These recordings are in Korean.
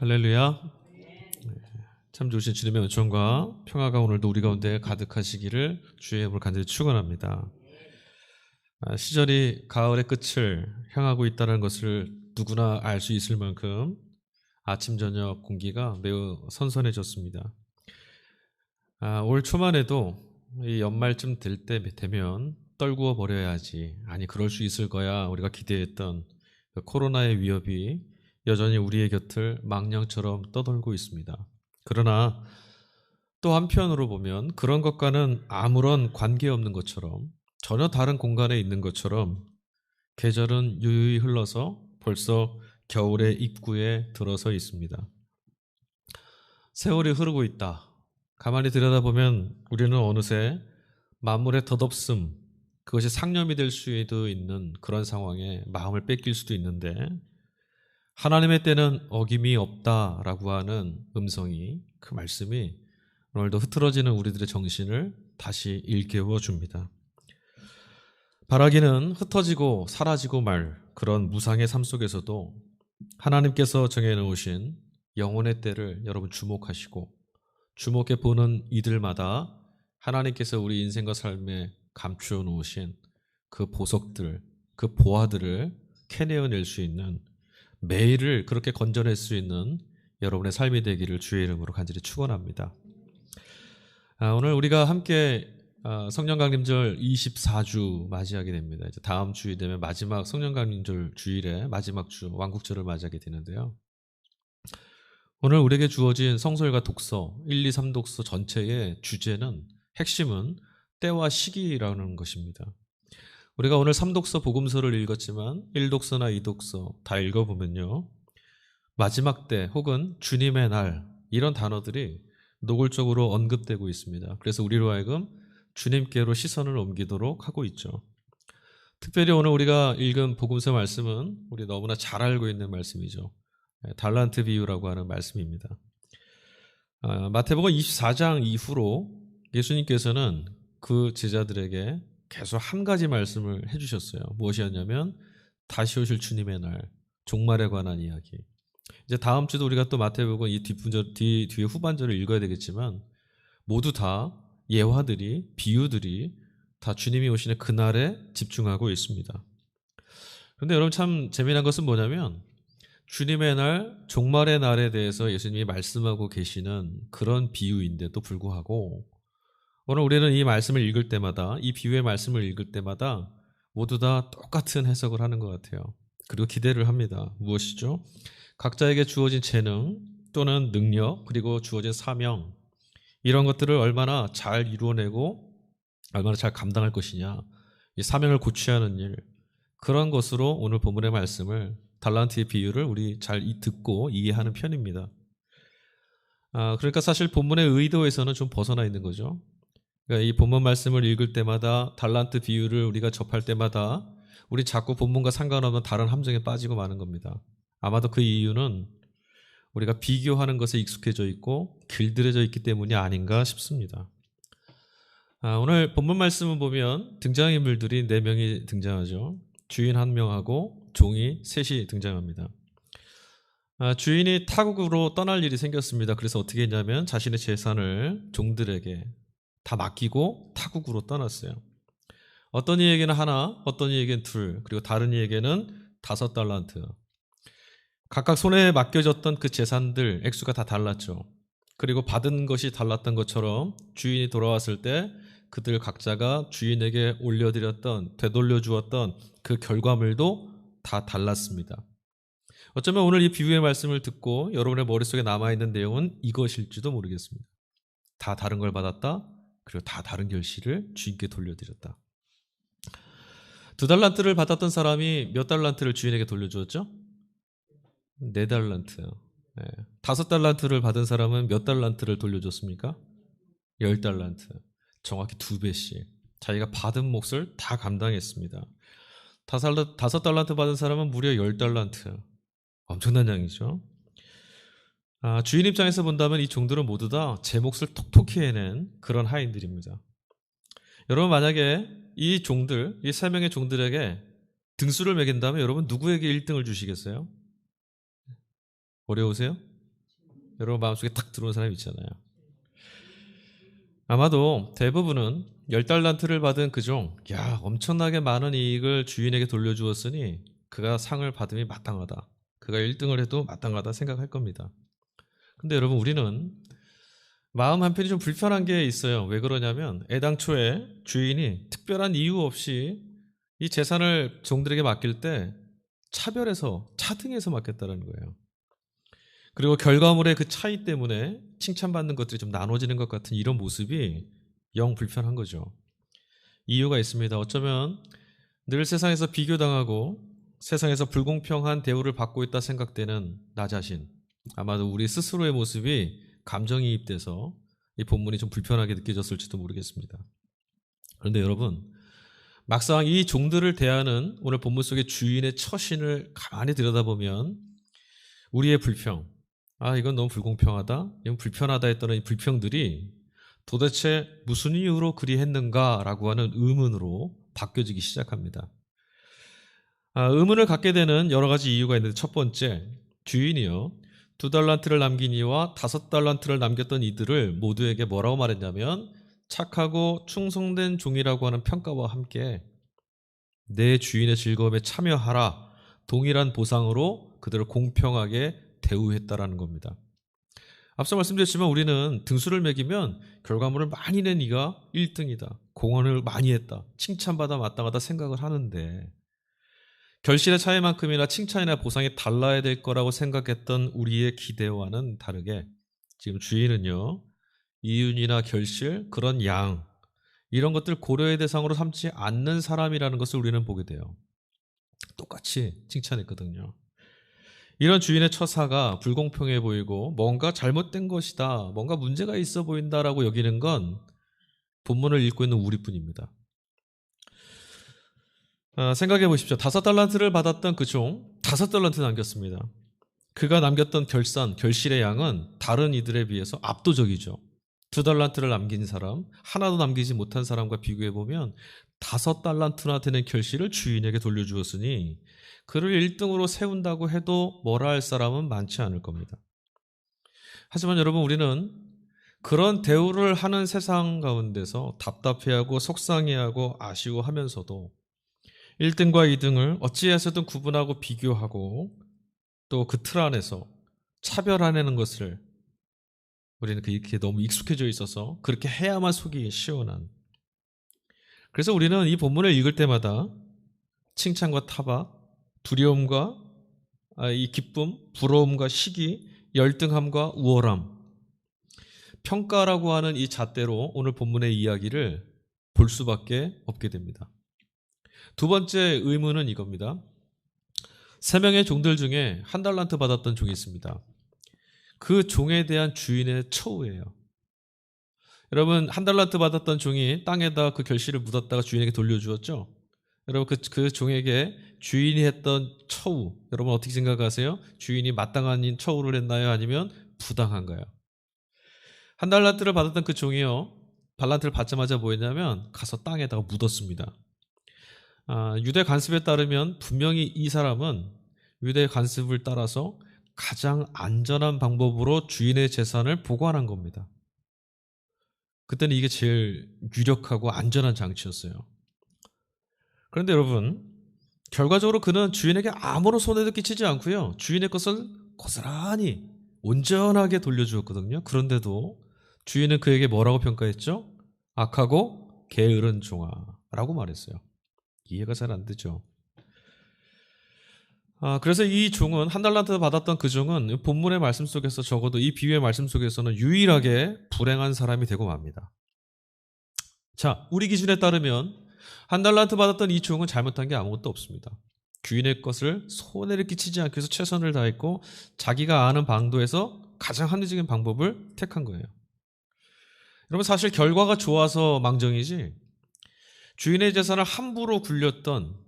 할렐루야. 참 좋으신 주님의 은총과 평화가 오늘도 우리 가운데 가득하시기를 주의 이름으로 간절히 축원합니다. 시절이 가을의 끝을 향하고 있다는 것을 누구나 알 수 있을 만큼 아침 저녁 공기가 매우 선선해졌습니다. 올 초만 해도 이 연말쯤 될 때 되면 떨구어 버려야지, 아니 그럴 수 있을 거야 우리가 기대했던 그 코로나의 위협이 여전히 우리의 곁을 망령처럼 떠돌고 있습니다. 그러나 또 한편으로 보면 그런 것과는 아무런 관계없는 것처럼, 전혀 다른 공간에 있는 것처럼 계절은 유유히 흘러서 벌써 겨울의 입구에 들어서 있습니다. 세월이 흐르고 있다. 가만히 들여다보면 우리는 어느새 만물의 덧없음, 그것이 상념이 될 수도 있는 그런 상황에 마음을 뺏길 수도 있는데, 하나님의 때는 어김이 없다라고 하는 음성이, 그 말씀이 오늘도 흐트러지는 우리들의 정신을 다시 일깨워 줍니다. 바라기는 흩어지고 사라지고 말 그런 무상의 삶 속에서도 하나님께서 정해놓으신 영혼의 때를 여러분 주목하시고, 주목해 보는 이들마다 하나님께서 우리 인생과 삶에 감추어 놓으신 그 보석들, 그 보화들을 캐내어낼 수 있는, 매일을 그렇게 건져낼 수 있는 여러분의 삶이 되기를 주의 이름으로 간절히 축원합니다. 오늘 우리가 함께 성령 강림절 24주 맞이하게 됩니다. 이제 다음 주이 되면 마지막 성령 강림절 주일의 마지막 주 왕국절을 맞이하게 되는데요. 오늘 우리에게 주어진 성서일과 독서 1, 2, 3독서 전체의 주제는, 핵심은 때와 시기라는 것입니다. 우리가 오늘 3독서 복음서를 읽었지만 1독서나 2독서 다 읽어보면요, 마지막 때 혹은 주님의 날, 이런 단어들이 노골적으로 언급되고 있습니다. 그래서 우리로 하여금 주님께로 시선을 옮기도록 하고 있죠. 특별히 오늘 우리가 읽은 복음서 말씀은 우리 너무나 잘 알고 있는 말씀이죠. 달란트 비유라고 하는 말씀입니다. 마태복음 24장 이후로 예수님께서는 그 제자들에게 계속 한 가지 말씀을 해주셨어요. 무엇이었냐면 다시 오실 주님의 날, 종말에 관한 이야기. 이제 다음 주도 우리가 또 마태복음 이 뒤에 후반절을 읽어야 되겠지만, 모두 다 예화들이, 비유들이 다 주님이 오시는 그날에 집중하고 있습니다. 그런데 여러분, 참 재미난 것은 뭐냐면, 주님의 날, 종말의 날에 대해서 예수님이 말씀하고 계시는 그런 비유인데도 불구하고, 오늘 우리는 이 말씀을 읽을 때마다, 이 비유의 말씀을 읽을 때마다 모두 다 똑같은 해석을 하는 것 같아요. 그리고 기대를 합니다. 무엇이죠? 각자에게 주어진 재능 또는 능력, 그리고 주어진 사명, 이런 것들을 얼마나 잘 이루어내고 얼마나 잘 감당할 것이냐, 이 사명을 고취하는 일, 그런 것으로 오늘 본문의 말씀을, 달란트의 비유를 우리 잘 듣고 이해하는 편입니다. 그러니까 사실 본문의 의도에서는 좀 벗어나 있는 거죠. 그러니까 이 본문 말씀을 읽을 때마다, 달란트 비유를 우리가 접할 때마다 우리 자꾸 본문과 상관없는 다른 함정에 빠지고 마는 겁니다. 아마도 그 이유는 우리가 비교하는 것에 익숙해져 있고 길들여져 있기 때문이 아닌가 싶습니다. 오늘 본문 말씀을 보면 등장인물들이 4명이 등장하죠. 주인 1명하고 종이 3이 등장합니다. 주인이 타국으로 떠날 일이 생겼습니다. 그래서 어떻게 했냐면 자신의 재산을 종들에게 다 맡기고 타국으로 떠났어요. 어떤 이에게는 하나, 어떤 이에게는 2, 그리고 다른 이에게는 5달란트. 각각 손에 맡겨졌던 그 재산들 액수가 다 달랐죠. 그리고 받은 것이 달랐던 것처럼 주인이 돌아왔을 때 그들 각자가 주인에게 올려드렸던, 되돌려 주었던 그 결과물도 다 달랐습니다. 어쩌면 오늘 이 비유의 말씀을 듣고 여러분의 머릿속에 남아있는 내용은 이것일지도 모르겠습니다. 다 다른 걸 받았다, 그리고 다 다른 결실을 주인께 돌려드렸다. 2달란트를 받았던 사람이 몇 달란트를 주인에게 돌려주었죠? 4달란트. 5달란트를 받은 사람은 몇 달란트를 돌려줬습니까? 10달란트. 정확히 2배씩. 자기가 받은 몫을 다 감당했습니다. 5달란트 받은 사람은 무려 10달란트. 엄청난 양이죠. 주인 입장에서 본다면 이 종들은 모두 다 제 몫을 톡톡히 해낸 그런 하인들입니다. 여러분, 만약에 이 종들, 이 3명의 종들에게 등수를 매긴다면 여러분 누구에게 1등을 주시겠어요? 어려우세요? 여러분 마음속에 탁 들어오는 사람이 있잖아요. 아마도 대부분은 10달란트를 받은 그 종, 야, 엄청나게 많은 이익을 주인에게 돌려주었으니 그가 상을 받음이 마땅하다. 그가 1등을 해도 마땅하다 생각할 겁니다. 근데 여러분, 우리는 마음 한편이 좀 불편한 게 있어요. 왜 그러냐면 애당초에 주인이 특별한 이유 없이 이 재산을 종들에게 맡길 때 차별해서 차등해서 맡겼다는 거예요. 그리고 결과물의 그 차이 때문에 칭찬받는 것들이 좀 나눠지는 것 같은 이런 모습이 영 불편한 거죠. 이유가 있습니다. 어쩌면 늘 세상에서 비교당하고 세상에서 불공평한 대우를 받고 있다 생각되는 나 자신, 아마도 우리 스스로의 모습이 감정이입돼서 이 본문이 좀 불편하게 느껴졌을지도 모르겠습니다. 그런데 여러분, 막상 이 종들을 대하는 오늘 본문 속의 주인의 처신을 가만히 들여다보면 우리의 불평, 이건 너무 불공평하다, 이건 불편하다 했던 이 불평들이 도대체 무슨 이유로 그리 했는가라고 하는 의문으로 바뀌어지기 시작합니다. 의문을 갖게 되는 여러 가지 이유가 있는데, 첫 번째, 주인이요 2달란트를 남긴 이와 5달란트를 남겼던 이들을 모두에게 뭐라고 말했냐면 착하고 충성된 종이라고 하는 평가와 함께 내 주인의 즐거움에 참여하라, 동일한 보상으로 그들을 공평하게 대우했다라는 겁니다. 앞서 말씀드렸지만 우리는 등수를 매기면 결과물을 많이 낸 이가 1등이다, 공헌을 많이 했다, 칭찬받아 마땅하다 생각을 하는데, 결실의 차이만큼이나 칭찬이나 보상이 달라야 될 거라고 생각했던 우리의 기대와는 다르게 지금 주인은요, 이윤이나 결실, 그런 양, 이런 것들 고려의 대상으로 삼지 않는 사람이라는 것을 우리는 보게 돼요. 똑같이 칭찬했거든요. 이런 주인의 처사가 불공평해 보이고 뭔가 잘못된 것이다, 뭔가 문제가 있어 보인다라고 여기는 건 본문을 읽고 있는 우리뿐입니다. 생각해 보십시오. 5달란트를 받았던 그 종 5달란트 남겼습니다. 그가 남겼던 결실의 양은 다른 이들에 비해서 압도적이죠. 2달란트를 남긴 사람, 하나도 남기지 못한 사람과 비교해 보면 5달란트나 되는 결실을 주인에게 돌려주었으니 그를 1등으로 세운다고 해도 뭐라 할 사람은 많지 않을 겁니다. 하지만 여러분, 우리는 그런 대우를 하는 세상 가운데서 답답해하고 속상해하고 아쉬워하면서도 1등과 2등을 어찌해서든 구분하고 비교하고 또 그 틀 안에서 차별화하는 것을 우리는 그렇게 너무 익숙해져 있어서 그렇게 해야만 속이 시원한, 그래서 우리는 이 본문을 읽을 때마다 칭찬과 타박, 두려움과 이 기쁨, 부러움과 시기, 열등함과 우월함, 평가라고 하는 이 잣대로 오늘 본문의 이야기를 볼 수밖에 없게 됩니다. 두 번째 의문은 이겁니다. 3명의 종들 중에 1달란트 받았던 종이 있습니다. 그 종에 대한 주인의 처우예요. 여러분, 1달란트 받았던 종이 땅에다 그 결실을 묻었다가 주인에게 돌려주었죠. 여러분, 그 종에게 주인이 했던 처우, 여러분 어떻게 생각하세요? 주인이 마땅한 처우를 했나요? 아니면 부당한가요? 1달란트를 받았던 그 종이요, 달란트를 받자마자 뭐 했냐면 가서 땅에다가 묻었습니다. 유대 관습에 따르면 분명히 이 사람은 유대 관습을 따라서 가장 안전한 방법으로 주인의 재산을 보관한 겁니다. 그때는 이게 제일 유력하고 안전한 장치였어요. 그런데 여러분, 결과적으로 그는 주인에게 아무런 손해도 끼치지 않고요, 주인의 것을 고스란히 온전하게 돌려주었거든요. 그런데도 주인은 그에게 뭐라고 평가했죠? 악하고 게으른 종아라고 말했어요. 이해가 잘 안 되죠. 그래서 이 종은 1달란트 받았던 그 종은 본문의 말씀 속에서, 적어도 이 비유의 말씀 속에서는 유일하게 불행한 사람이 되고 맙니다. 자, 우리 기준에 따르면 1달란트 받았던 이 종은 잘못한 게 아무것도 없습니다. 주인의 것을 손해를 끼치지 않기 위해서 최선을 다했고 자기가 아는 방도에서 가장 합리적인 방법을 택한 거예요. 여러분, 사실 결과가 좋아서 망정이지 주인의 재산을 함부로 굴렸던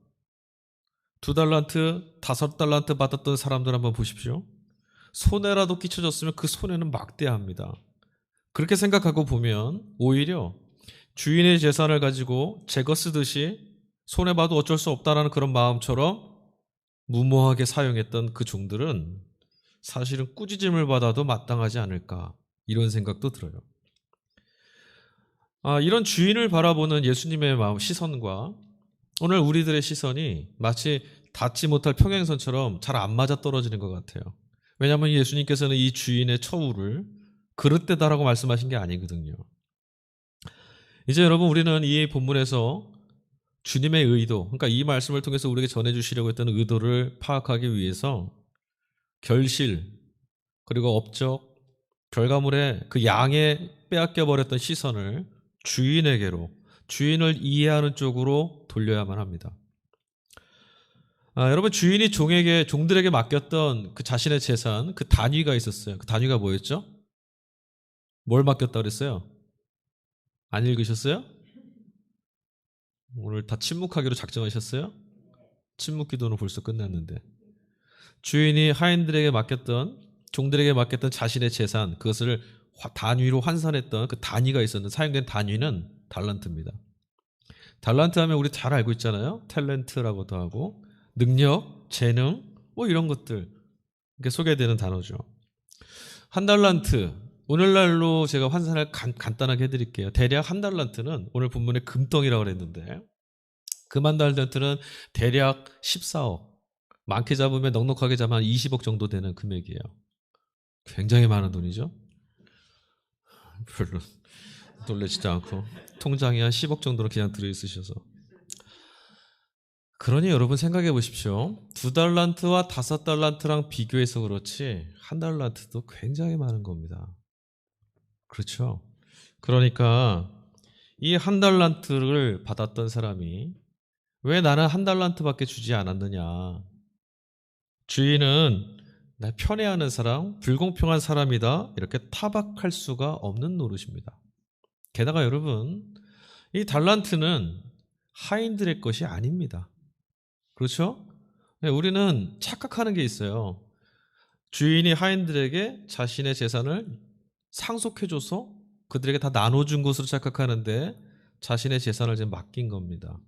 2달란트, 5달란트 받았던 사람들 한번 보십시오. 손해라도 끼쳐졌으면 그 손해는 막대합니다. 그렇게 생각하고 보면 오히려 주인의 재산을 가지고 제거 쓰듯이 손해봐도 어쩔 수 없다라는 그런 마음처럼 무모하게 사용했던 그 종들은 사실은 꾸짖음을 받아도 마땅하지 않을까 이런 생각도 들어요. 이런 주인을 바라보는 예수님의 마음 시선과 오늘 우리들의 시선이 마치 닿지 못할 평행선처럼 잘 안 맞아 떨어지는 것 같아요. 왜냐하면 예수님께서는 이 주인의 처우를 그릇되다라고 말씀하신 게 아니거든요. 이제 여러분 우리는 이 본문에서 주님의 의도, 그러니까 이 말씀을 통해서 우리에게 전해주시려고 했던 의도를 파악하기 위해서 결실, 그리고 업적, 결과물에 그 양에 빼앗겨 버렸던 시선을 주인에게로, 주인을 이해하는 쪽으로 돌려야만 합니다. 여러분 주인이 종들에게 맡겼던 그 자신의 재산, 그 단위가 있었어요. 그 단위가 뭐였죠? 뭘 맡겼다 그랬어요? 안 읽으셨어요? 오늘 다 침묵하기로 작정하셨어요? 침묵 기도는 벌써 끝났는데. 주인이 하인들에게 맡겼던, 종들에게 맡겼던 자신의 재산, 그것을 단위로 환산했던 그 단위가 있었는데 사용된 단위는 달란트입니다. 달란트 하면 우리 잘 알고 있잖아요. 탤런트라고도 하고 능력, 재능 뭐 이런 것들 이렇게 소개되는 단어죠. 한 달란트, 오늘날로 제가 환산을 간단하게 해드릴게요. 대략 한 달란트는 오늘 본문에 금덩이라고 그랬는데 한 달란트는 대략 14억, 많게 잡으면 넉넉하게 잡으면 20억 정도 되는 금액이에요. 굉장히 많은 돈이죠. 별로 놀라지도 않고 통장에 한 10억 정도는 그냥 들어있으셔서. 그러니 여러분 생각해 보십시오. 2달란트와 5달란트랑 비교해서 그렇지 한 달란트도 굉장히 많은 겁니다. 그렇죠? 그러니까 이 한 달란트를 받았던 사람이 왜 나는 한 달란트밖에 주지 않았느냐. 주인은 날 편애하는 사람, 불공평한 사람이다 이렇게 타박할 수가 없는 노릇입니다. 게다가 여러분 이 달란트는 하인들의 것이 아닙니다. 그렇죠? 우리는 착각하는 게 있어요. 주인이 하인들에게 자신의 재산을 상속해줘서 그들에게 다 나눠준 것으로 착각하는데 자신의 재산을 지금 맡긴 겁니다.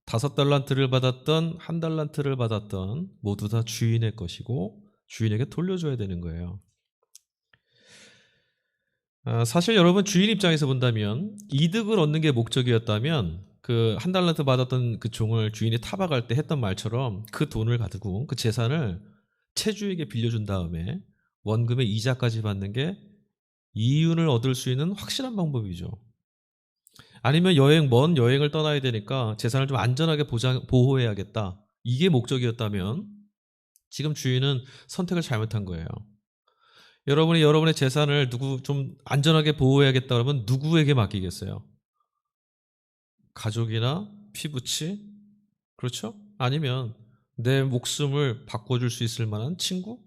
5달란트를 받았던 1달란트를 받았던 모두 다 주인의 것이고 주인에게 돌려줘야 되는 거예요. 사실 여러분 주인 입장에서 본다면 이득을 얻는 게 목적이었다면 그 1달란트 받았던 그 종을 주인이 타박할 때 했던 말처럼 그 돈을 가지고 그 재산을 채주에게 빌려준 다음에 원금의 이자까지 받는 게 이윤을 얻을 수 있는 확실한 방법이죠. 아니면 먼 여행을 떠나야 되니까 재산을 좀 안전하게 보호해야겠다. 이게 목적이었다면 지금 주인은 선택을 잘못한 거예요. 여러분이 여러분의 재산을 좀 안전하게 보호해야겠다 그러면 누구에게 맡기겠어요? 가족이나 피부치? 그렇죠? 아니면 내 목숨을 바꿔줄 수 있을 만한 친구?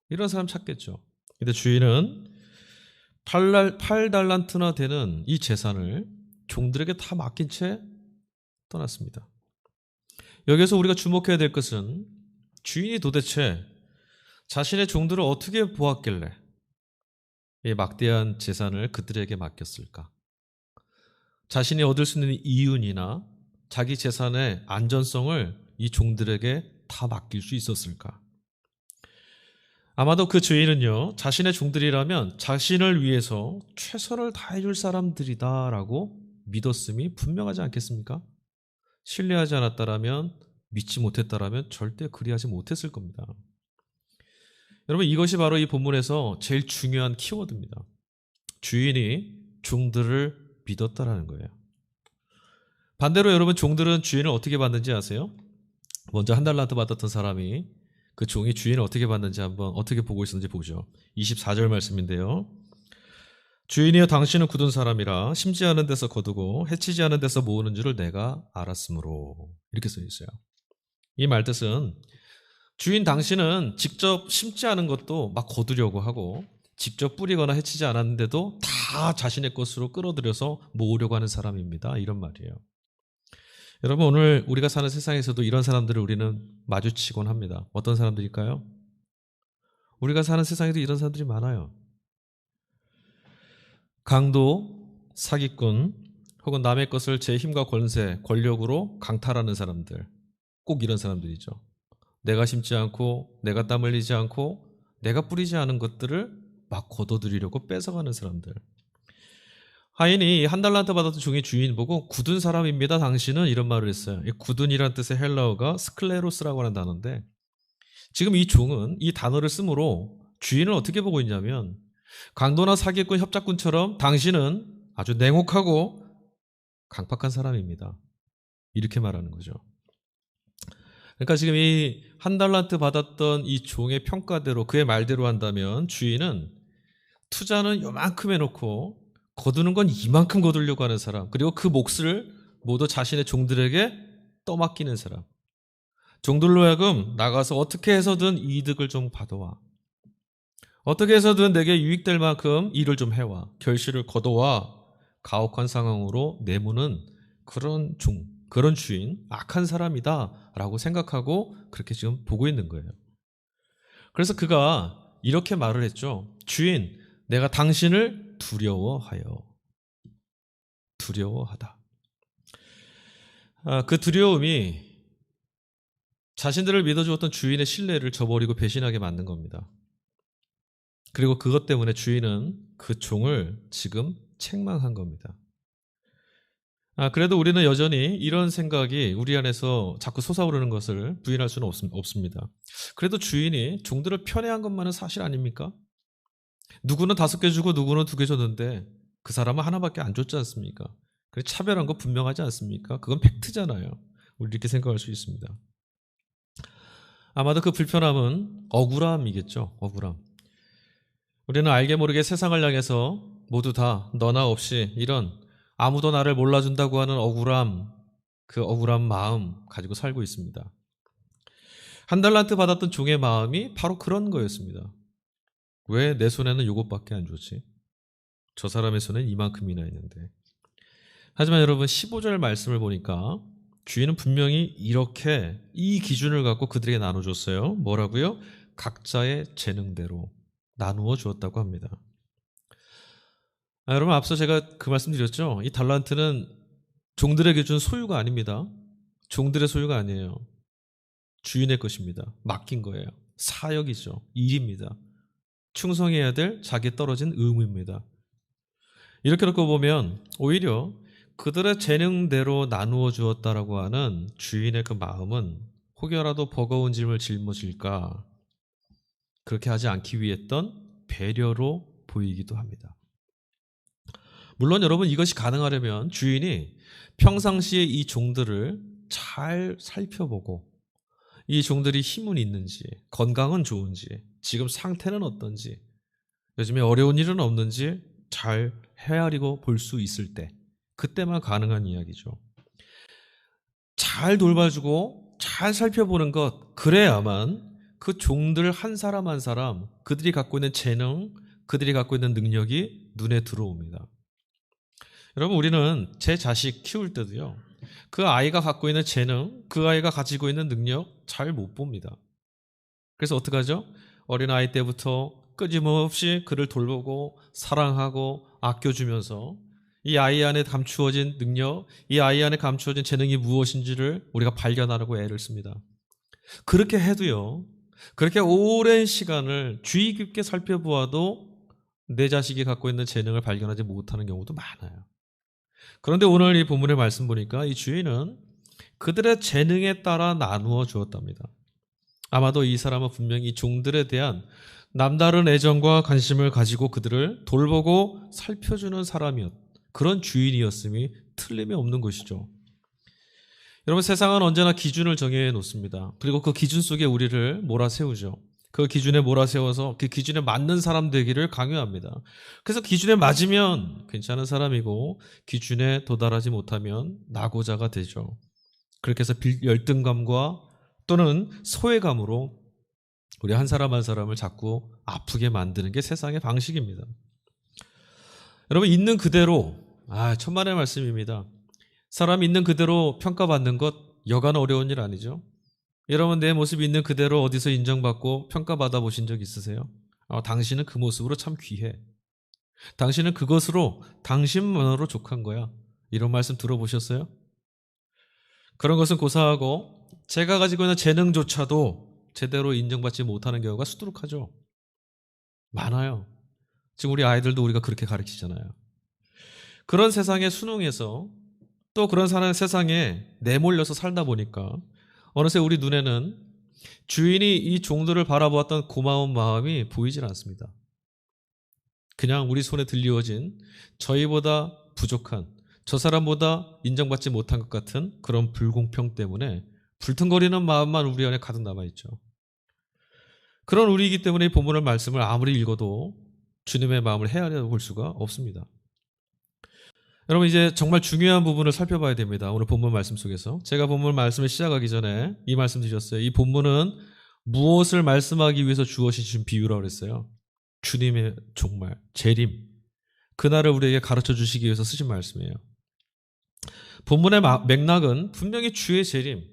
이런 사람 찾겠죠. 근데 주인은 8달란트나 되는 이 재산을 종들에게 다 맡긴 채 떠났습니다. 여기서 우리가 주목해야 될 것은 주인이 도대체 자신의 종들을 어떻게 보았길래 이 막대한 재산을 그들에게 맡겼을까? 자신이 얻을 수 있는 이윤이나 자기 재산의 안전성을 이 종들에게 다 맡길 수 있었을까? 아마도 그 주인은요, 자신의 종들이라면 자신을 위해서 최선을 다해줄 사람들이다라고 믿었음이 분명하지 않겠습니까? 신뢰하지 않았다라면, 믿지 못했다라면 절대 그리하지 못했을 겁니다. 여러분, 이것이 바로 이 본문에서 제일 중요한 키워드입니다. 주인이 종들을 믿었다라는 거예요. 반대로 여러분, 종들은 주인을 어떻게 받는지 아세요? 먼저 1달란트 받았던 사람이 그 종이 주인을 어떻게 받는지 한번 어떻게 보고 있었는지 보죠. 24절 말씀인데요. 주인이여 당신은 굳은 사람이라 심지 않은 데서 거두고 해치지 않은 데서 모으는 줄을 내가 알았으므로 이렇게 써 있어요. 이 말뜻은 주인 당신은 직접 심지 않은 것도 막 거두려고 하고 직접 뿌리거나 해치지 않았는데도 다 자신의 것으로 끌어들여서 모으려고 하는 사람입니다. 이런 말이에요. 여러분 오늘 우리가 사는 세상에서도 이런 사람들을 우리는 마주치곤 합니다. 어떤 사람들일까요? 우리가 사는 세상에도 이런 사람들이 많아요. 강도, 사기꾼, 혹은 남의 것을 제 힘과 권세, 권력으로 강탈하는 사람들. 꼭 이런 사람들이죠. 내가 심지 않고 내가 땀 흘리지 않고 내가 뿌리지 않은 것들을 막 거둬들이려고 뺏어가는 사람들. 하인이 한 달란트 받았던 종의 주인 보고 굳은 사람입니다. 당신은 이런 말을 했어요. 이 굳은이란 뜻의 헬라어가 스클레로스라고 하는 단어인데 지금 이 종은 이 단어를 쓰므로 주인을 어떻게 보고 있냐면 강도나 사기꾼, 협작꾼처럼 당신은 아주 냉혹하고 강팍한 사람입니다. 이렇게 말하는 거죠. 그러니까 지금 이 한 달란트 받았던 이 종의 평가대로 그의 말대로 한다면 주인은 투자는 요만큼 해놓고 거두는 건 이만큼 거두려고 하는 사람, 그리고 그 몫을 모두 자신의 종들에게 떠맡기는 사람. 종들로 하여금 나가서 어떻게 해서든 이득을 좀 받아와. 어떻게 해서든 내게 유익될 만큼 일을 좀 해와. 결실을 거둬와. 가혹한 상황으로 내모는 그런 종, 그런 주인, 악한 사람이다 라고 생각하고 그렇게 지금 보고 있는 거예요. 그래서 그가 이렇게 말을 했죠. 주인, 내가 당신을 두려워하여. 두려워하다. 그 두려움이 자신들을 믿어주었던 주인의 신뢰를 저버리고 배신하게 만든 겁니다. 그리고 그것 때문에 주인은 그 종을 지금 책망한 겁니다. 그래도 우리는 여전히 이런 생각이 우리 안에서 자꾸 솟아오르는 것을 부인할 수는 없습니다. 그래도 주인이 종들을 편애한 것만은 사실 아닙니까? 누구는 5개 주고 누구는 2개 줬는데 그 사람은 하나밖에 안 줬지 않습니까? 그래 차별한 거 분명하지 않습니까? 그건 팩트잖아요. 우리 이렇게 생각할 수 있습니다. 아마도 그 불편함은 억울함이겠죠. 억울함. 우리는 알게 모르게 세상을 향해서 모두 다 너나 없이 이런 아무도 나를 몰라준다고 하는 억울함, 그 억울한 마음 가지고 살고 있습니다. 한 달란트 받았던 종의 마음이 바로 그런 거였습니다. 왜 내 손에는 이것밖에 안 줬지? 저 사람의 손엔 이만큼이나 있는데. 하지만 여러분 15절 말씀을 보니까 주인은 분명히 이렇게 이 기준을 갖고 그들에게 나눠줬어요. 뭐라고요? 각자의 재능대로 나누어 주었다고 합니다. 여러분 앞서 제가 그 말씀 드렸죠. 이 달란트는 종들에게 준 소유가 아닙니다. 종들의 소유가 아니에요. 주인의 것입니다. 맡긴 거예요. 사역이죠. 일입니다. 충성해야 될 자기에 떨어진 의무입니다. 이렇게 놓고 보면 오히려 그들의 재능대로 나누어 주었다라고 하는 주인의 그 마음은 혹여라도 버거운 짐을 짊어질까 그렇게 하지 않기 위해 했던 배려로 보이기도 합니다. 물론 여러분 이것이 가능하려면 주인이 평상시에 이 종들을 잘 살펴보고 이 종들이 힘은 있는지, 건강은 좋은지, 지금 상태는 어떤지, 요즘에 어려운 일은 없는지 잘 헤아리고 볼 수 있을 때, 그때만 가능한 이야기죠. 잘 돌봐주고 잘 살펴보는 것, 그래야만 그 종들 한 사람 한 사람, 그들이 갖고 있는 재능, 그들이 갖고 있는 능력이 눈에 들어옵니다. 여러분 우리는 제 자식 키울 때도요. 그 아이가 갖고 있는 재능, 그 아이가 가지고 있는 능력 잘 못 봅니다. 그래서 어떡하죠? 어린아이 때부터 끊임없이 그를 돌보고 사랑하고 아껴주면서 이 아이 안에 감추어진 능력, 이 아이 안에 감추어진 재능이 무엇인지를 우리가 발견하려고 애를 씁니다. 그렇게 해도요. 그렇게 오랜 시간을 주의 깊게 살펴보아도 내 자식이 갖고 있는 재능을 발견하지 못하는 경우도 많아요. 그런데 오늘 이 본문의 말씀 보니까 이 주인은 그들의 재능에 따라 나누어 주었답니다. 아마도 이 사람은 분명히 이 종들에 대한 남다른 애정과 관심을 가지고 그들을 돌보고 살펴주는 사람이었, 그런 주인이었음이 틀림이 없는 것이죠. 여러분 세상은 언제나 기준을 정해 놓습니다. 그리고 그 기준 속에 우리를 몰아세우죠. 그 기준에 몰아세워서 그 기준에 맞는 사람 되기를 강요합니다. 그래서 기준에 맞으면 괜찮은 사람이고 기준에 도달하지 못하면 낙오자가 되죠. 그렇게 해서 열등감과 또는 소외감으로 우리 한 사람 한 사람을 자꾸 아프게 만드는 게 세상의 방식입니다. 여러분 있는 그대로 천만의 말씀입니다. 사람 있는 그대로 평가받는 것 여간 어려운 일 아니죠. 여러분 내 모습이 있는 그대로 어디서 인정받고 평가받아 보신 적 있으세요? 당신은 그 모습으로 참 귀해. 당신은 그것으로 당신만으로 족한 거야. 이런 말씀 들어보셨어요? 그런 것은 고사하고 제가 가지고 있는 재능조차도 제대로 인정받지 못하는 경우가 수두룩하죠. 많아요. 지금 우리 아이들도 우리가 그렇게 가르치잖아요. 그런 세상에 순응해서 또 그런 세상에 내몰려서 살다 보니까 어느새 우리 눈에는 주인이 이 종들을 바라보았던 고마운 마음이 보이질 않습니다. 그냥 우리 손에 들려진 저희보다 부족한, 저 사람보다 인정받지 못한 것 같은 그런 불공평 때문에 불퉁거리는 마음만 우리 안에 가득 남아있죠. 그런 우리이기 때문에 이 본문의 말씀을 아무리 읽어도 주님의 마음을 헤아려 볼 수가 없습니다. 여러분, 이제 정말 중요한 부분을 살펴봐야 됩니다. 오늘 본문 말씀 속에서. 제가 본문 말씀을 시작하기 전에 이 말씀 드렸어요. 이 본문은 무엇을 말씀하기 위해서 주어진 비유라고 그랬어요. 주님의 정말 재림, 그날을 우리에게 가르쳐 주시기 위해서 쓰신 말씀이에요. 본문의 맥락은 분명히 주의 재림,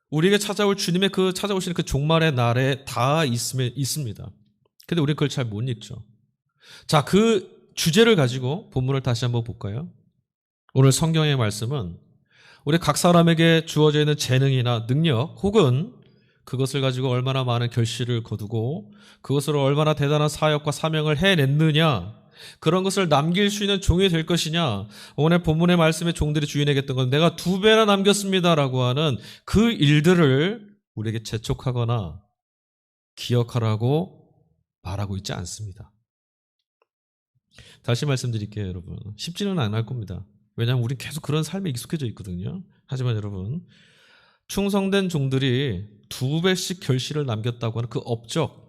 우리에게 찾아올 주님의 그 찾아오시는 그 종말의 날에 다 있습니다. 근데 우리는 그걸 잘 못 읽죠. 자, 그 주제를 가지고 본문을 다시 한번 볼까요? 오늘 성경의 말씀은 우리 각 사람에게 주어져 있는 재능이나 능력 혹은 그것을 가지고 얼마나 많은 결실을 거두고 그것으로 얼마나 대단한 사역과 사명을 해냈느냐, 그런 것을 남길 수 있는 종이 될 것이냐. 오늘 본문의 말씀에 종들이 주인에게 했던 건 내가 2배나 남겼습니다라고 하는 그 일들을 우리에게 재촉하거나 기억하라고 말하고 있지 않습니다. 다시 말씀드릴게요, 여러분. 쉽지는 않을 겁니다. 왜냐하면 우린 계속 그런 삶에 익숙해져 있거든요. 하지만 여러분, 충성된 종들이 2배씩 결실을 남겼다고 하는 그 업적,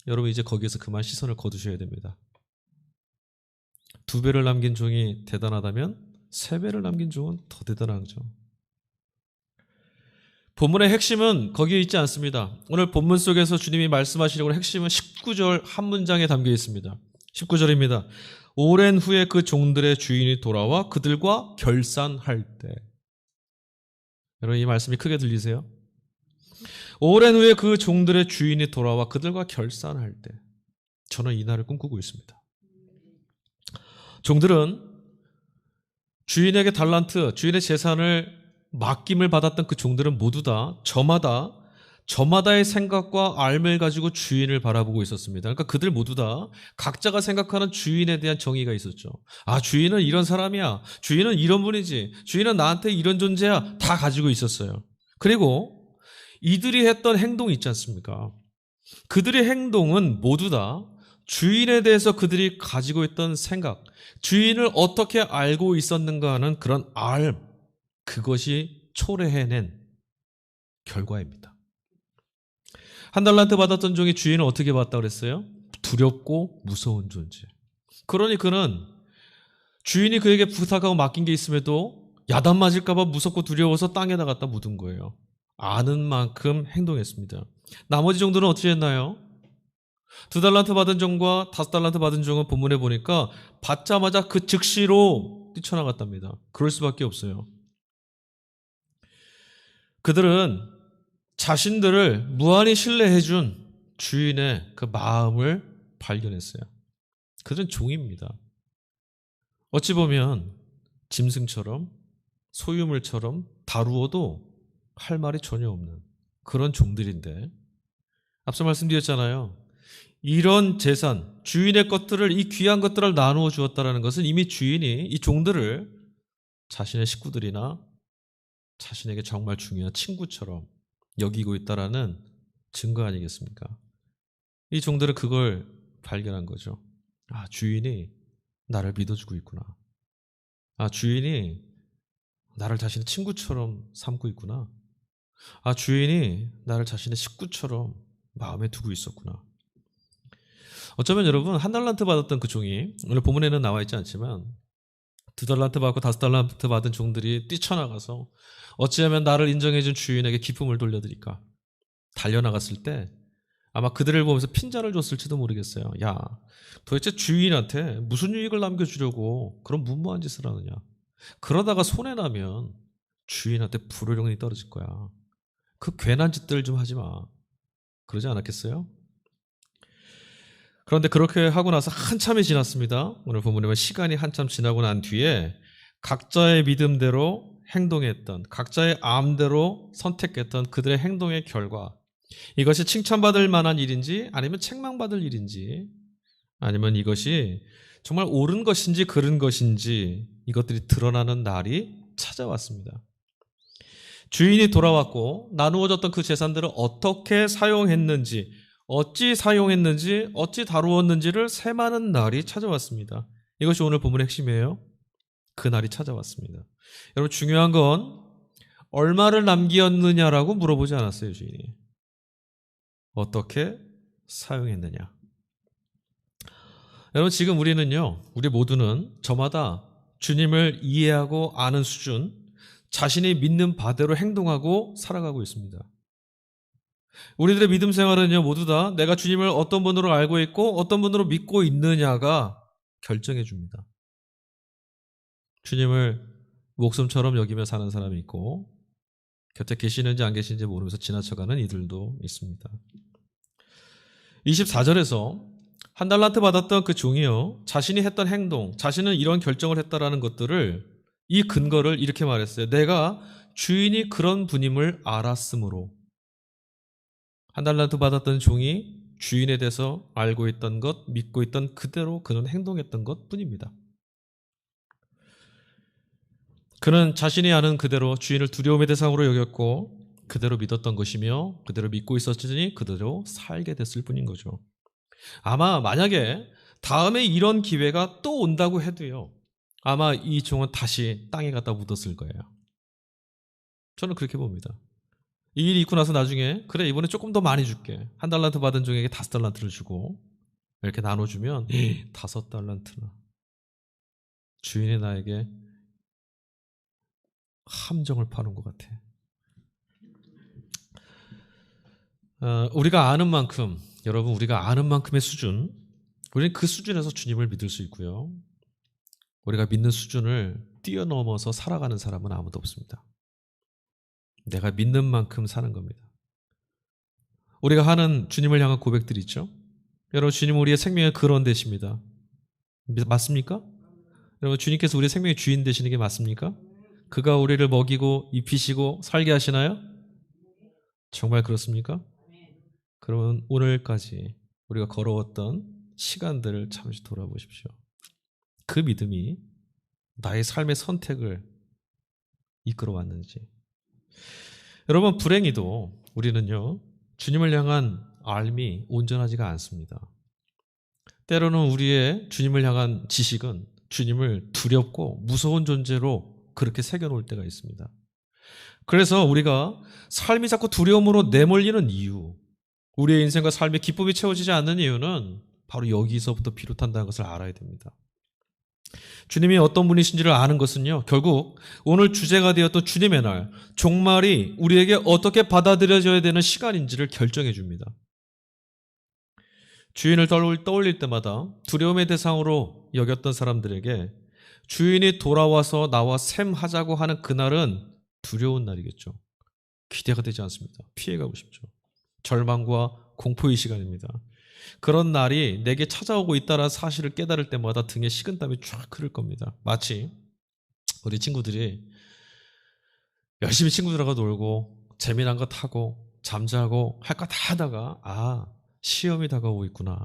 여러분 이제 거기에서 그만 시선을 거두셔야 됩니다. 2배를 남긴 종이 대단하다면 3배를 남긴 종은 더 대단한 거죠. 본문의 핵심은 거기에 있지 않습니다. 오늘 본문 속에서 주님이 말씀하시려고 하는 핵심은 19절 한 문장에 담겨 있습니다. 19절입니다. 오랜 후에 그 종들의 주인이 돌아와 그들과 결산할 때. 여러분, 이 말씀이 크게 들리세요? 오랜 후에 그 종들의 주인이 돌아와 그들과 결산할 때. 저는 이 날을 꿈꾸고 있습니다. 종들은 주인에게 달란트, 주인의 재산을 맡김을 받았던 그 종들은 모두 다 저마다의 생각과 알을 가지고 주인을 바라보고 있었습니다. 그러니까 그들 모두 다 각자가 생각하는 주인에 대한 정의가 있었죠. 아, 주인은 이런 사람이야. 주인은 이런 분이지. 주인은 나한테 이런 존재야. 다 가지고 있었어요. 그리고 이들이 했던 행동이 있지 않습니까? 그들의 행동은 모두 다 주인에 대해서 그들이 가지고 있던 생각, 주인을 어떻게 알고 있었는가 하는 그런 그것이 초래해낸 결과입니다. 한 달란트 받았던 종이 주인을 어떻게 봤다고 그랬어요? 두렵고 무서운 존재. 그러니 그는 주인이 그에게 부탁하고 맡긴 게 있음에도 야단 맞을까 봐 무섭고 두려워서 땅에다 갖다 묻은 거예요. 아는 만큼 행동했습니다. 나머지 종들은 어떻게 했나요? 2달란트 받은 종과 5달란트 받은 종은 본문에 보니까 받자마자 그 즉시로 뛰쳐나갔답니다. 그럴 수밖에 없어요. 그들은 자신들을 무한히 신뢰해준 주인의 그 마음을 발견했어요. 그들은 종입니다. 어찌 보면 짐승처럼 소유물처럼 다루어도 할 말이 전혀 없는 그런 종들인데, 앞서 말씀드렸잖아요. 이런 재산, 주인의 것들을, 이 귀한 것들을 나누어 주었다는 것은 이미 주인이 이 종들을 자신의 식구들이나 자신에게 정말 중요한 친구처럼 여기고 있다라는 증거 아니겠습니까? 이 종들은 그걸 발견한 거죠. 아, 주인이 나를 믿어주고 있구나. 아, 주인이 나를 자신의 친구처럼 삼고 있구나. 아, 주인이 나를 자신의 식구처럼 마음에 두고 있었구나. 어쩌면 여러분, 1달란트 받았던 그 종이, 오늘 본문에는 나와 있지 않지만 2달란트 받고 5달란트 받은 종들이 뛰쳐나가서 어찌하면 나를 인정해준 주인에게 기쁨을 돌려드릴까 달려나갔을 때 아마 그들을 보면서 핀잔을 줬을지도 모르겠어요. 야, 도대체 주인한테 무슨 유익을 남겨주려고 그런 무모한 짓을 하느냐. 그러다가 손해나면 주인한테 불호령이 떨어질 거야. 그 괜한 짓들 좀 하지 마. 그러지 않았겠어요? 그런데 그렇게 하고 나서 한참이 지났습니다. 오늘 본문에 보면 시간이 한참 지나고 난 뒤에 각자의 믿음대로 행동했던, 각자의 마음대로 선택했던 그들의 행동의 결과, 이것이 칭찬받을 만한 일인지 아니면 책망받을 일인지 아니면 이것이 정말 옳은 것인지 그른 것인지 이것들이 드러나는 날이 찾아왔습니다. 주인이 돌아왔고 나누어졌던 그 재산들을 어떻게 사용했는지, 어찌 사용했는지, 어찌 다루었는지를 셈하는 날이 찾아왔습니다. 이것이 오늘 본문의 핵심이에요. 그 날이 찾아왔습니다. 여러분 중요한 건 얼마를 남겼느냐라고 물어보지 않았어요, 주인이. 어떻게 사용했느냐. 여러분 지금 우리 모두는 저마다 주님을 이해하고 아는 수준, 자신이 믿는 바대로 행동하고 살아가고 있습니다. 우리들의 믿음 생활은요, 모두 다 내가 주님을 어떤 분으로 알고 있고 어떤 분으로 믿고 있느냐가 결정해 줍니다. 주님을 목숨처럼 여기며 사는 사람이 있고 곁에 계시는지 안 계시는지 모르면서 지나쳐가는 이들도 있습니다. 24절에서 한 달란트 받았던 그 종이요, 자신이 했던 행동, 자신은 이런 결정을 했다라는 것들을, 이 근거를 이렇게 말했어요. 내가 주인이 그런 분임을 알았으므로. 한 달란트 받았던 종이 주인에 대해서 알고 있던 것, 믿고 있던 그대로 그는 행동했던 것 뿐입니다. 그는 자신이 아는 그대로 주인을 두려움의 대상으로 여겼고 그대로 믿었던 것이며 그대로 믿고 있었으니 그대로 살게 됐을 뿐인 거죠. 아마 만약에 다음에 이런 기회가 또 온다고 해도요, 아마 이 종은 다시 땅에 갖다 묻었을 거예요. 저는 그렇게 봅니다. 이 일이 있고 나서 나중에 그래 이번에 조금 더 많이 줄게. 한 달란트 받은 종에게 5달란트를 주고 이렇게 나눠주면 5달란트나 주인이 나에게 함정을 파는 것 같아. 우리가 아는 만큼, 여러분 우리가 아는 만큼의 수준, 우리는 그 수준에서 주님을 믿을 수 있고요. 우리가 믿는 수준을 뛰어넘어서 살아가는 사람은 아무도 없습니다. 내가 믿는 만큼 사는 겁니다. 우리가 하는 주님을 향한 고백들이 있죠. 여러분 주님은 우리의 생명의 근원 되십니다. 맞습니까? 여러분 주님께서 우리의 생명의 주인 되시는 게 맞습니까? 그가 우리를 먹이고 입히시고 살게 하시나요? 정말 그렇습니까? 그러면 오늘까지 우리가 걸어왔던 시간들을 잠시 돌아보십시오. 그 믿음이 나의 삶의 선택을 이끌어왔는지. 여러분 불행히도 우리는요, 주님을 향한 알미 온전하지가 않습니다. 때로는 우리의 주님을 향한 지식은 주님을 두렵고 무서운 존재로 그렇게 새겨놓을 때가 있습니다. 그래서 우리가 삶이 자꾸 두려움으로 내몰리는 이유, 우리의 인생과 삶의 기쁨이 채워지지 않는 이유는 바로 여기서부터 비롯한다는 것을 알아야 됩니다. 주님이 어떤 분이신지를 아는 것은요, 결국 오늘 주제가 되었던 주님의 날, 종말이 우리에게 어떻게 받아들여져야 되는 시간인지를 결정해 줍니다. 주인을 떠올릴 때마다 두려움의 대상으로 여겼던 사람들에게 주인이 돌아와서 나와 셈하자고 하는 그날은 두려운 날이겠죠. 기대가 되지 않습니다. 피해가고 싶죠. 절망과 공포의 시간입니다. 그런 날이 내게 찾아오고 있다는 사실을 깨달을 때마다 등에 식은땀이 쫙 흐를 겁니다. 마치 우리 친구들이 열심히 친구들하고 놀고 재미난 거 타고 잠자고 할 거 다 하다가 시험이 다가오고 있구나,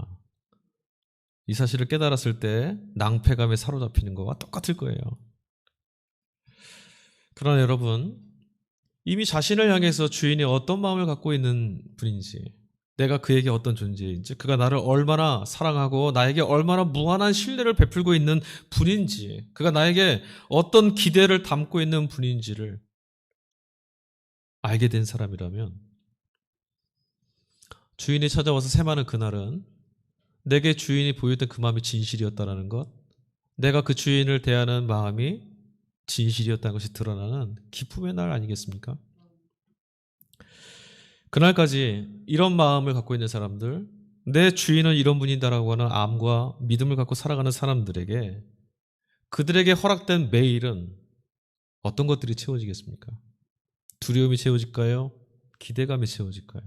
이 사실을 깨달았을 때 낭패감에 사로잡히는 거와 똑같을 거예요. 그러나 여러분, 이미 자신을 향해서 주인이 어떤 마음을 갖고 있는 분인지, 내가 그에게 어떤 존재인지, 그가 나를 얼마나 사랑하고 나에게 얼마나 무한한 신뢰를 베풀고 있는 분인지, 그가 나에게 어떤 기대를 담고 있는 분인지를 알게 된 사람이라면 주인이 찾아와서 셈하는 그날은 내게 주인이 보였던 그 마음이 진실이었다는 것, 내가 그 주인을 대하는 마음이 진실이었다는 것이 드러나는 기쁨의 날 아니겠습니까? 그날까지 이런 마음을 갖고 있는 사람들, 내 주인은 이런 분이다라고 하는 암과 믿음을 갖고 살아가는 사람들에게, 그들에게 허락된 매일은 어떤 것들이 채워지겠습니까? 두려움이 채워질까요? 기대감이 채워질까요?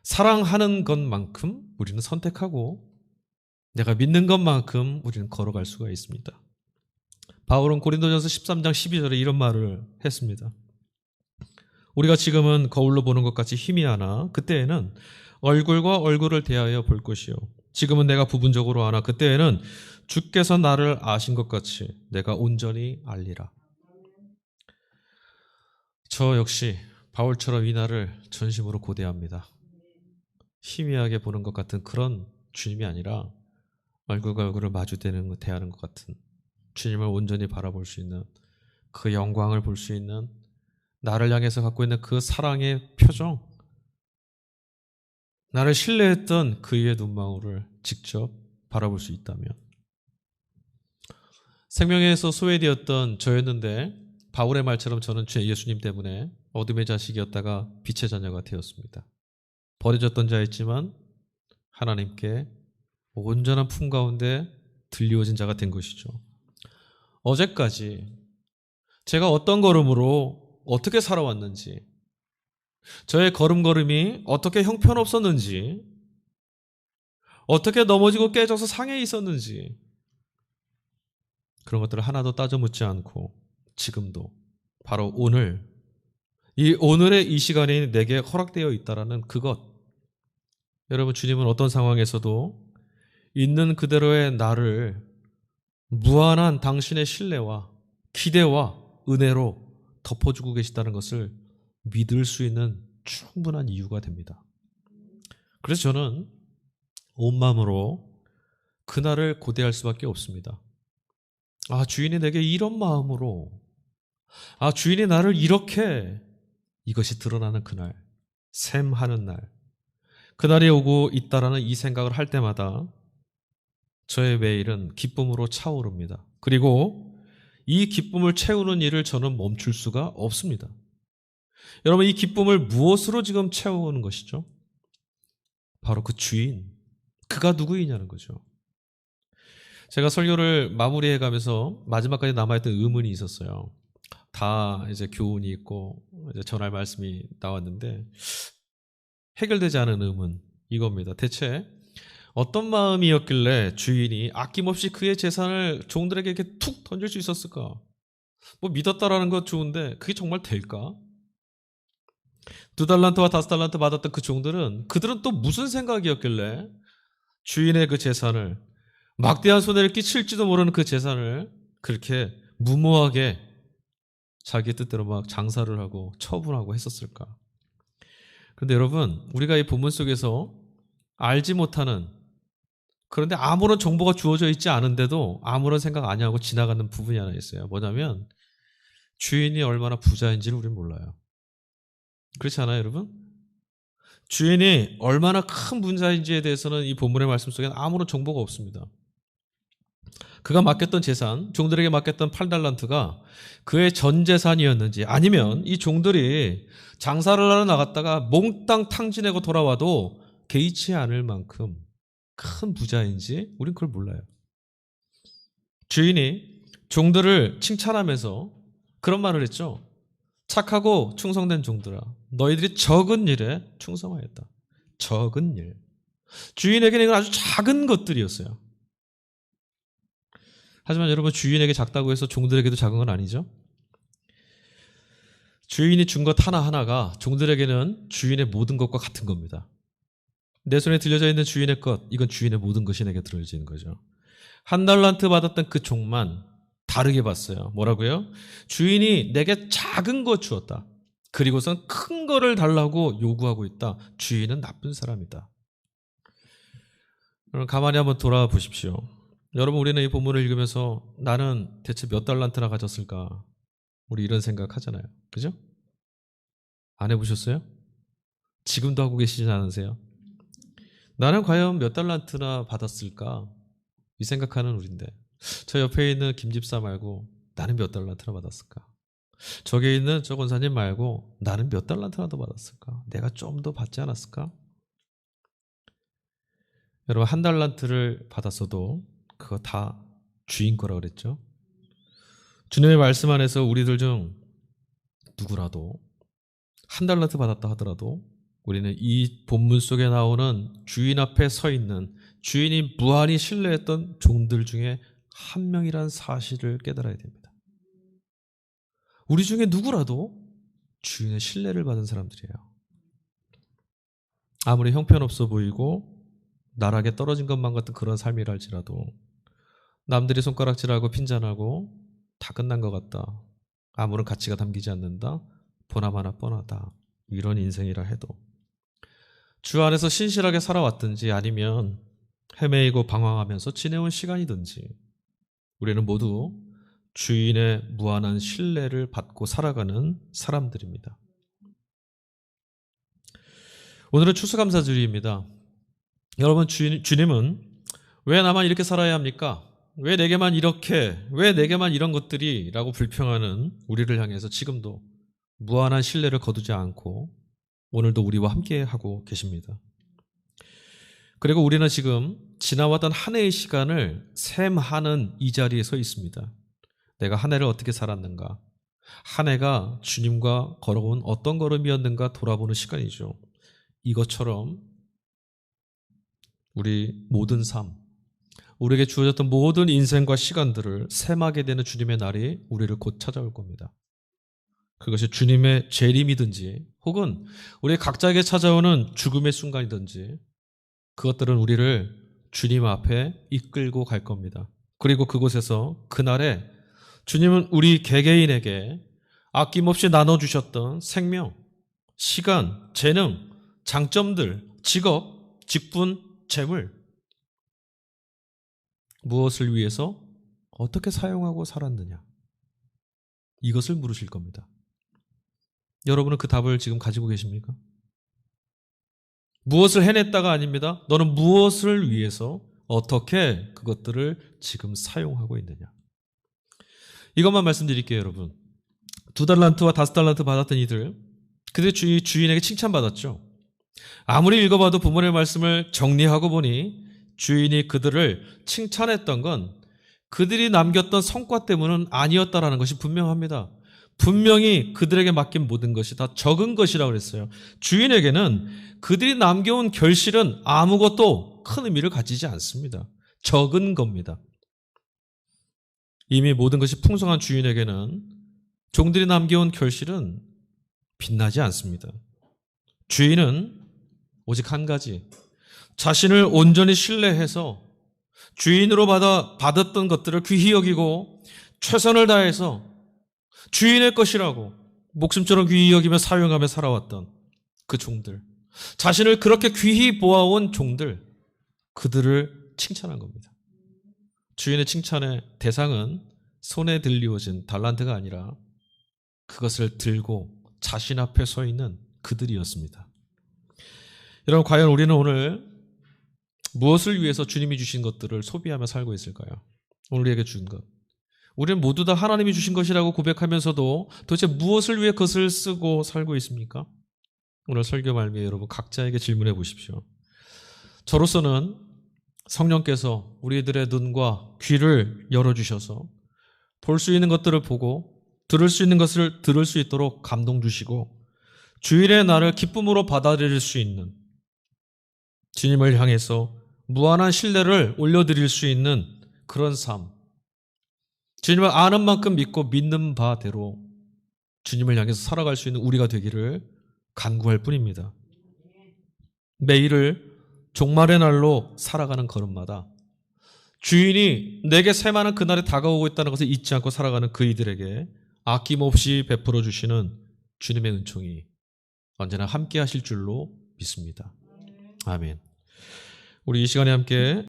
사랑하는 것만큼 우리는 선택하고 내가 믿는 것만큼 우리는 걸어갈 수가 있습니다. 바울은 고린도전서 13장 12절에 이런 말을 했습니다. 우리가 지금은 거울로 보는 것 같이 희미하나 그때에는 얼굴과 얼굴을 대하여 볼 것이요. 지금은 내가 부분적으로 아나 그때에는 주께서 나를 아신 것 같이 내가 온전히 알리라. 저 역시 바울처럼 이 날을 전심으로 고대합니다. 희미하게 보는 것 같은 그런 주님이 아니라 얼굴과 얼굴을 대하는 것 같은 주님을 온전히 바라볼 수 있는 그 영광을 볼 수 있는 나를 향해서 갖고 있는 그 사랑의 표정, 나를 신뢰했던 그의 눈망울을 직접 바라볼 수 있다면 생명에서 소외되었던 저였는데 바울의 말처럼 저는 주 예수님 때문에 어둠의 자식이었다가 빛의 자녀가 되었습니다. 버려졌던 자였지만 하나님께 온전한 품 가운데 들리워진 자가 된 것이죠. 어제까지 제가 어떤 걸음으로 어떻게 살아왔는지, 저의 걸음걸음이 어떻게 형편없었는지, 어떻게 넘어지고 깨져서 상해 있었는지 그런 것들을 하나도 따져 묻지 않고 지금도 바로 오늘 이 오늘의 이 시간이 내게 허락되어 있다라는 그것, 여러분 주님은 어떤 상황에서도 있는 그대로의 나를 무한한 당신의 신뢰와 기대와 은혜로 덮어주고 계시다는 것을 믿을 수 있는 충분한 이유가 됩니다. 그래서 저는 온 마음으로 그날을 고대할 수밖에 없습니다. 주인이 내게 이런 마음으로, 주인이 나를 이렇게, 이것이 드러나는 그날, 샘하는 날, 그날이 오고 있다라는 이 생각을 할 때마다 저의 매일은 기쁨으로 차오릅니다. 그리고 이 기쁨을 채우는 일을 저는 멈출 수가 없습니다. 여러분, 이 기쁨을 무엇으로 지금 채우는 것이죠? 바로 그 주인, 그가 누구이냐는 거죠. 제가 설교를 마무리해 가면서 마지막까지 남아있던 의문이 있었어요. 다 이제 교훈이 있고 이제 전할 말씀이 나왔는데 해결되지 않은 의문, 이겁니다. 대체 어떤 마음이었길래 주인이 아낌없이 그의 재산을 종들에게 이렇게 툭 던질 수 있었을까? 믿었다라는 것 좋은데 그게 정말 될까? 2달란트와 5달란트 받았던 그 종들은 그들은 또 무슨 생각이었길래 주인의 그 재산을, 막대한 손해를 끼칠지도 모르는 그 재산을 그렇게 무모하게 자기 뜻대로 막 장사를 하고 처분하고 했었을까? 그런데 여러분, 우리가 이 본문 속에서 알지 못하는, 그런데 아무런 정보가 주어져 있지 않은데도 아무런 생각 안 하고 지나가는 부분이 하나 있어요. 뭐냐면 주인이 얼마나 부자인지를 우리는 몰라요. 그렇지 않아요, 여러분? 주인이 얼마나 큰 부자인지에 대해서는 이 본문의 말씀 속에는 아무런 정보가 없습니다. 그가 맡겼던 재산, 종들에게 맡겼던 8달란트가 그의 전 재산이었는지, 아니면 이 종들이 장사를 하러 나갔다가 몽땅 탕진하고 돌아와도 개의치 않을 만큼 큰 부자인지 우린 그걸 몰라요. 주인이 종들을 칭찬하면서 그런 말을 했죠. 착하고 충성된 종들아, 너희들이 적은 일에 충성하였다. 적은 일. 주인에게는 이건 아주 작은 것들이었어요. 하지만 여러분, 주인에게 작다고 해서 종들에게도 작은 건 아니죠. 주인이 준 것 하나하나가 종들에게는 주인의 모든 것과 같은 겁니다. 내 손에 들려져 있는 주인의 것, 이건 주인의 모든 것이 내게 들어지는 거죠. 1달란트 받았던 그 종만 다르게 봤어요. 뭐라고요? 주인이 내게 작은 거 주었다. 그리고선 큰 거를 달라고 요구하고 있다. 주인은 나쁜 사람이다. 여러분, 가만히 한번 돌아와 보십시오. 여러분, 우리는 이 본문을 읽으면서 나는 대체 몇 달란트나 가졌을까? 우리 이런 생각 하잖아요. 그죠? 안 해보셨어요? 지금도 하고 계시지 않으세요? 나는 과연 몇 달란트나 받았을까? 이 생각하는 우리인데, 저 옆에 있는 김 집사 말고 나는 몇 달란트나 받았을까? 저기 있는 저 권사님 말고 나는 몇 달란트나 더 받았을까? 내가 좀 더 받지 않았을까? 여러분, 1달란트를 받았어도 그거 다 주인 거라 그랬죠. 주님의 말씀 안에서 우리들 중 누구라도 1달란트 받았다 하더라도 우리는 이 본문 속에 나오는 주인 앞에 서 있는, 주인이 무한히 신뢰했던 종들 중에 한 명이란 사실을 깨달아야 됩니다. 우리 중에 누구라도 주인의 신뢰를 받은 사람들이에요. 아무리 형편없어 보이고 나락에 떨어진 것만 같은 그런 삶이랄지라도 남들이 손가락질하고 핀잔하고 다 끝난 것 같다. 아무런 가치가 담기지 않는다. 보나마나 뻔하다. 이런 인생이라 해도 주 안에서 신실하게 살아왔든지 아니면 헤매이고 방황하면서 지내온 시간이든지 우리는 모두 주인의 무한한 신뢰를 받고 살아가는 사람들입니다. 오늘은 추수감사주일입니다. 여러분, 주님은 왜 나만 이렇게 살아야 합니까? 왜 내게만 이런 것들이? 라고 불평하는 우리를 향해서 지금도 무한한 신뢰를 거두지 않고 오늘도 우리와 함께 하고 계십니다. 그리고 우리는 지금 지나왔던 한 해의 시간을 셈하는 이 자리에 서 있습니다. 내가 한 해를 어떻게 살았는가? 한 해가 주님과 걸어온 어떤 걸음이었는가 돌아보는 시간이죠. 이것처럼 우리 모든 삶, 우리에게 주어졌던 모든 인생과 시간들을 셈하게 되는 주님의 날이 우리를 곧 찾아올 겁니다. 그것이 주님의 재림이든지 혹은 우리 각자에게 찾아오는 죽음의 순간이든지 그것들은 우리를 주님 앞에 이끌고 갈 겁니다. 그리고 그곳에서 그날에 주님은 우리 개개인에게 아낌없이 나눠주셨던 생명, 시간, 재능, 장점들, 직업, 직분, 재물 무엇을 위해서 어떻게 사용하고 살았느냐 이것을 물으실 겁니다. 여러분은 그 답을 지금 가지고 계십니까? 무엇을 해냈다가 아닙니다. 너는 무엇을 위해서 어떻게 그것들을 지금 사용하고 있느냐. 이것만 말씀드릴게요, 여러분. 2달란트와 5달란트 받았던 이들, 그들의 주인에게 칭찬받았죠. 아무리 읽어봐도 부모의 말씀을 정리하고 보니 주인이 그들을 칭찬했던 건 그들이 남겼던 성과 때문은 아니었다라는 것이 분명합니다. 분명히 그들에게 맡긴 모든 것이 다 적은 것이라고 그랬어요. 주인에게는 그들이 남겨온 결실은 아무것도 큰 의미를 가지지 않습니다. 적은 겁니다. 이미 모든 것이 풍성한 주인에게는 종들이 남겨온 결실은 빛나지 않습니다. 주인은 오직 한 가지, 자신을 온전히 신뢰해서 주인으로 받았던 것들을 귀히 여기고 최선을 다해서 주인의 것이라고 목숨처럼 귀히 여기며 사용하며 살아왔던 그 종들, 자신을 그렇게 귀히 보아온 종들, 그들을 칭찬한 겁니다. 주인의 칭찬의 대상은 손에 들리워진 달란트가 아니라 그것을 들고 자신 앞에 서 있는 그들이었습니다. 여러분, 과연 우리는 오늘 무엇을 위해서 주님이 주신 것들을 소비하며 살고 있을까요? 오늘 우리에게 준 것. 우리는 모두 다 하나님이 주신 것이라고 고백하면서도 도대체 무엇을 위해 그것을 쓰고 살고 있습니까? 오늘 설교 말미에 여러분 각자에게 질문해 보십시오. 저로서는 성령께서 우리들의 눈과 귀를 열어주셔서 볼 수 있는 것들을 보고 들을 수 있는 것을 들을 수 있도록 감동 주시고 주일의 날을 기쁨으로 받아들일 수 있는 주님을 향해서 무한한 신뢰를 올려드릴 수 있는 그런 삶, 주님을 아는 만큼 믿고 믿는 바대로 주님을 향해서 살아갈 수 있는 우리가 되기를 간구할 뿐입니다. 매일을 종말의 날로 살아가는 걸음마다 주인이 내게 세마는 그날이 다가오고 있다는 것을 잊지 않고 살아가는 그이들에게 아낌없이 베풀어 주시는 주님의 은총이 언제나 함께 하실 줄로 믿습니다. 아멘. 우리 이 시간에 함께